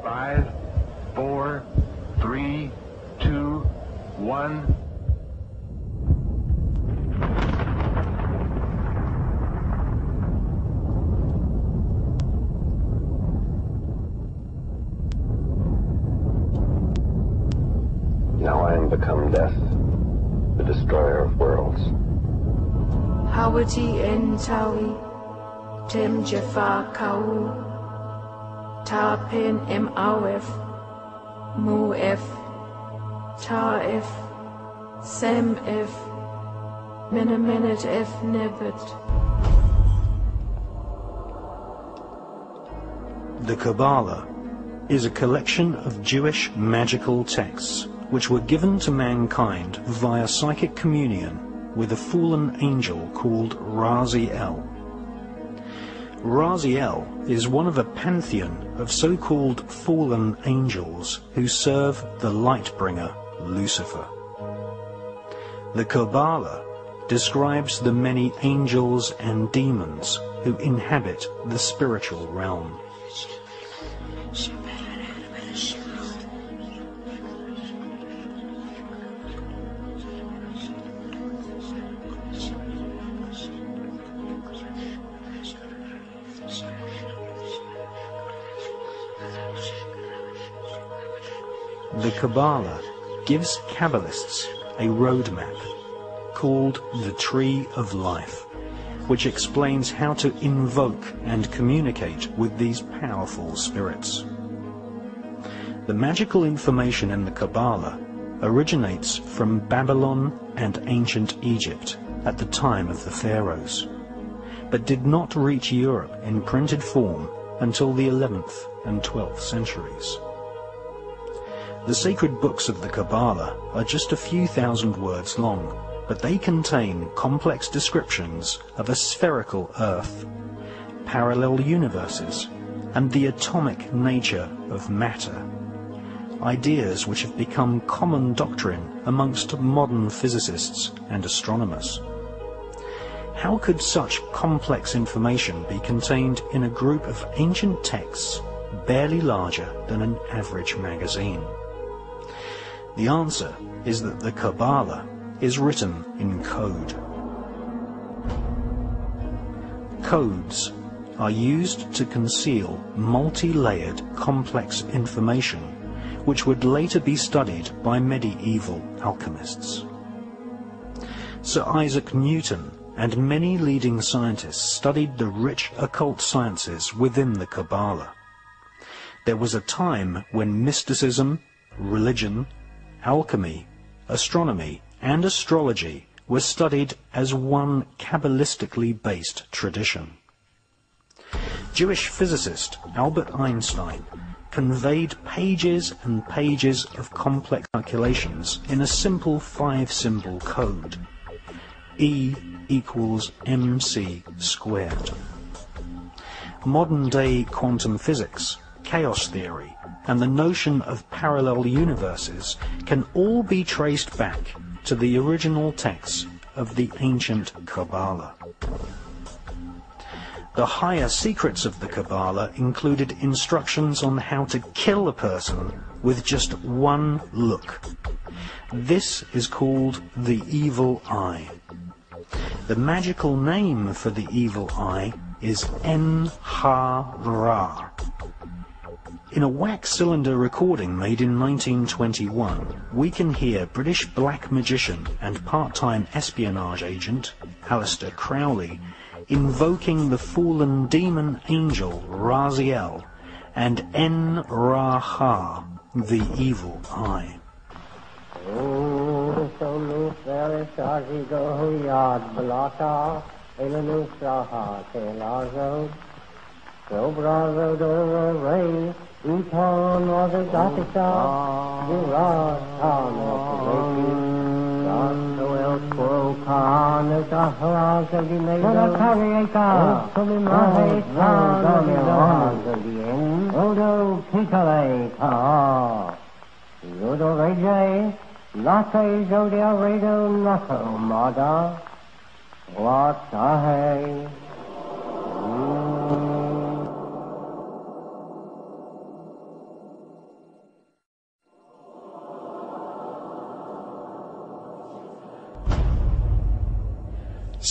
5, 4, 3, 2, 1. Now I am become death, the destroyer of worlds. Hawati en tawi, tem jafar kau, ta pen em awef, mu ef, ta ef, sem ef, menemenet ef nebet. The Kabbalah is a collection of Jewish magical texts which were given to mankind via psychic communion with a fallen angel called Raziel. Raziel is one of a pantheon of so-called fallen angels who serve the light-bringer Lucifer. The Kabbalah describes the many angels and demons who inhabit the spiritual realm. The Kabbalah gives Kabbalists a roadmap called the Tree of Life, which explains how to invoke and communicate with these powerful spirits. The magical information in the Kabbalah originates from Babylon and ancient Egypt at the time of the pharaohs, but did not reach Europe in printed form until the 11th and 12th centuries. The sacred books of the Kabbalah are just a few thousand words long, but they contain complex descriptions of a spherical Earth, parallel universes, and the atomic nature of matter, ideas which have become common doctrine amongst modern physicists and astronomers. How could such complex information be contained in a group of ancient texts barely larger than an average magazine? The answer is that the Kabbalah is written in code. Codes are used to conceal multi-layered complex information which would later be studied by medieval alchemists. Sir Isaac Newton and many leading scientists studied the rich occult sciences within the Kabbalah. There was a time when mysticism, religion, alchemy, astronomy, and astrology were studied as one Kabbalistically based tradition. Jewish physicist Albert Einstein conveyed pages and pages of complex calculations in a simple 5-symbol code. E equals mc squared. Modern-day quantum physics, chaos theory, and the notion of parallel universes can all be traced back to the original texts of the ancient Kabbalah. The higher secrets of the Kabbalah included instructions on how to kill a person with just one look. This is called the evil eye. The magical name for the evil eye is En-Ha-Ra. In a wax cylinder recording made in 1921, we can hear British black magician and part-time espionage agent Aleister Crowley invoking the fallen demon angel Raziel and En-Ra-Ha, the evil eye.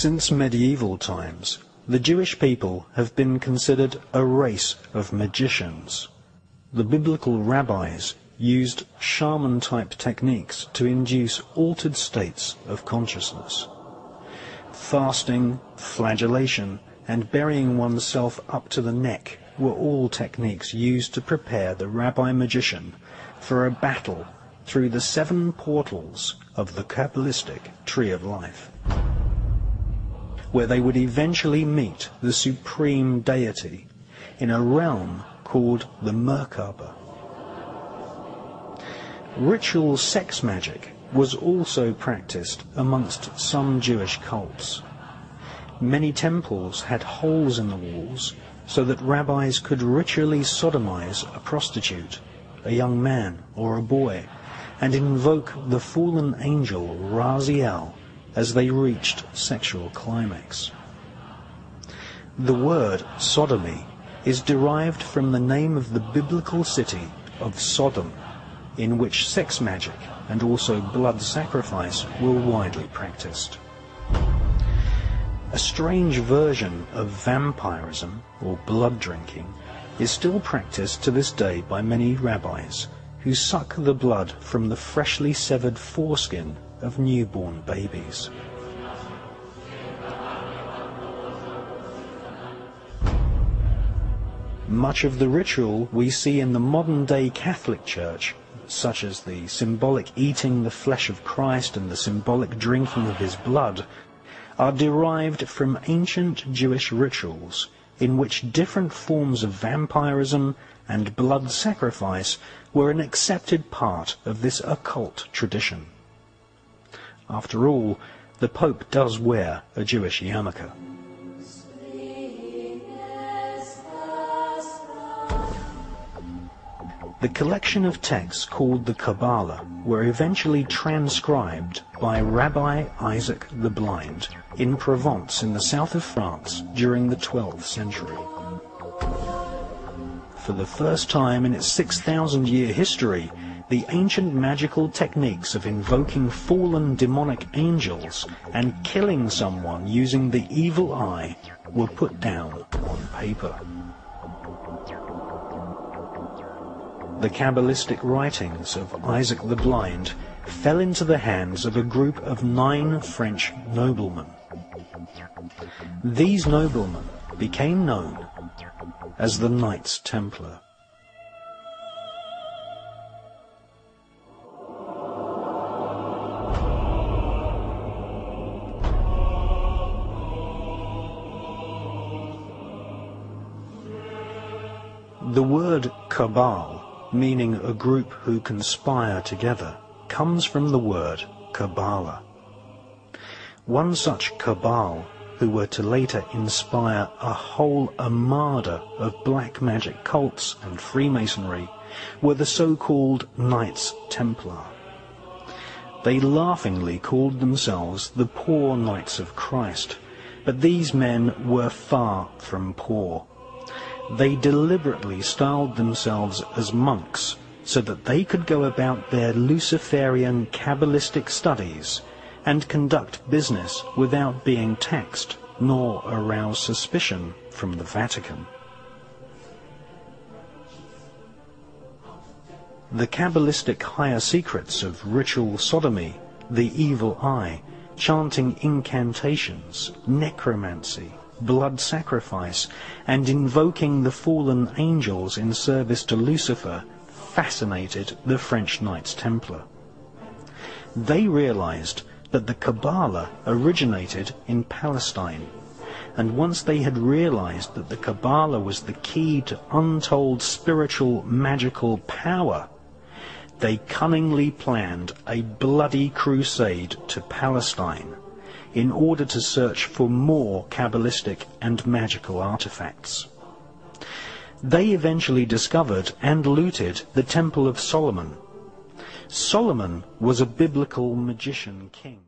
Since medieval times, the Jewish people have been considered a race of magicians. The biblical rabbis used shaman-type techniques to induce altered states of consciousness. Fasting, flagellation, and burying oneself up to the neck were all techniques used to prepare the rabbi-magician for a battle through the 7 portals of the Kabbalistic Tree of Life, where they would eventually meet the supreme deity in a realm called the Merkaba. Ritual sex magic was also practiced amongst some Jewish cults. Many temples had holes in the walls so that rabbis could ritually sodomize a prostitute, a young man or a boy, and invoke the fallen angel Raziel as they reached sexual climax. The word sodomy is derived from the name of the biblical city of Sodom, in which sex magic and also blood sacrifice were widely practiced. A strange version of vampirism, or blood drinking, is still practiced to this day by many rabbis, who suck the blood from the freshly severed foreskin of newborn babies. Much of the ritual we see in the modern-day Catholic Church, such as the symbolic eating the flesh of Christ and the symbolic drinking of his blood, are derived from ancient Jewish rituals in which different forms of vampirism and blood sacrifice were an accepted part of this occult tradition. After all, the Pope does wear a Jewish yarmulke. The collection of texts called the Kabbalah were eventually transcribed by Rabbi Isaac the Blind in Provence in the south of France during the 12th century. For the first time in its 6,000-year history, the ancient magical techniques of invoking fallen demonic angels and killing someone using the evil eye were put down on paper. The Kabbalistic writings of Isaac the Blind fell into the hands of a group of 9 French noblemen. These noblemen became known as the Knights Templar. The word cabal, meaning a group who conspire together, comes from the word Kabbalah. One such cabal, who were to later inspire a whole armada of black magic cults and Freemasonry, were the so-called Knights Templar. They laughingly called themselves the Poor Knights of Christ, but these men were far from poor. They deliberately styled themselves as monks so that they could go about their Luciferian Kabbalistic studies and conduct business without being taxed nor arouse suspicion from the Vatican. The Kabbalistic higher secrets of ritual sodomy, the evil eye, chanting incantations, necromancy, blood sacrifice, and invoking the fallen angels in service to Lucifer fascinated the French Knights Templar. They realized that the Kabbalah originated in Palestine, and once they had realized that the Kabbalah was the key to untold spiritual magical power, they cunningly planned a bloody crusade to Palestine in order to search for more Kabbalistic and magical artifacts. They eventually discovered and looted the Temple of Solomon. Solomon was a biblical magician king.